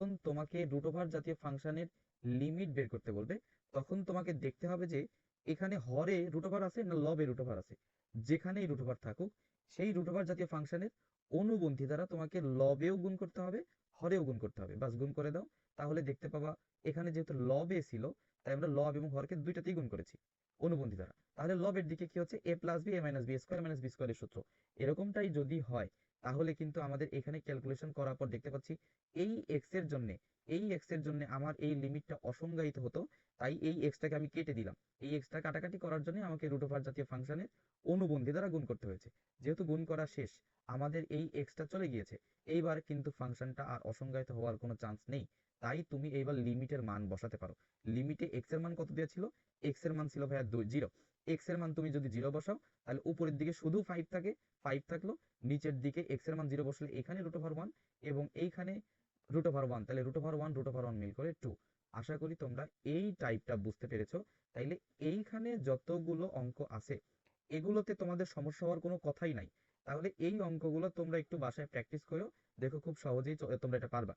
যখন তোমাকে root over জাতীয় ফাংশনের লিমিট বের করতে বলবে, তখন তোমাকে দেখতে হবে যে এখানে হরে রুট ওভার আছে না লবে রুট ওভার আছে। যেখানেই রুট ওভার থাকুক, সেই রুট ওভার জাতীয় ফাংশনের অনুবন্ধী দ্বারা তোমাকে লবেও গুণ করতে হবে, হরেও গুণ করতে হবে। বাস গুণ করে দাও, তাহলে দেখতে পাবা এখানে যেহেতু লবে ছিল, তাই আমরা লব এবং হরকে দুইটাতেই গুণ করেছি অনুবন্ধী দ্বারা। তাহলে লবের দিকে কি হচ্ছে, A plus B A minus B square minus B স্কোয়ারের সূত্র। এরকমটাই যদি হয়, তাহলে কিন্তু আমাদের এখানে ক্যালকুলেশন করার পর দেখতে পাচ্ছি এই এক্স এর জন্য, এই এক্স এর জন্য আমার এই লিমিটটা অসংজ্ঞায়িত হতো। তাই এই এক্সটাকে আমি কেটে দিলাম। এই এক্সটা কাটাকাটি করার জন্য আমাকে রুট ওভার জাতীয় ফাংশনের অনুবন্ধী দ্বারা গুণ করতে হয়েছে। যেহেতু গুণ করা শেষ, আমাদের এই এক্সটা চলে গিয়েছে, এইবার কিন্তু ফাংশনটা আর অসংজ্ঞায়িত হওয়ার কোনো চান্স নেই। তাই তুমি এইবার লিমিটের মান বসাতে পারো। লিমিটে এক্স এর মান কত দেওয়া ছিল? এক্স এর মান ছিল ভাইয়া 0। এক্স এর মান তুমি যদি 0 বসাও, তাহলে উপরের দিকে শুধু 5 থাকে, 5 থাকলো। নিচের দিকে এক্স এর মান 0 বসলে এখানে রুট ওভার 1 এবং এইখানে রুট ওভার 1, তাহলে রুট ওভার 1 রুট ওভার 1 মিল করে 2। আশা করি তোমরা এই টাইপটা বুঝতে পেরেছো। তাইলে এইখানে যতগুলো অঙ্ক আছে, এগুলোতে তোমাদের সমস্যা হওয়ার কোনো কথাই নাই। তাহলে এই অঙ্কগুলো তোমরা একটু বাসায় প্র্যাকটিস করো, দেখো খুব সহজেই তোমরা এটা পারবা।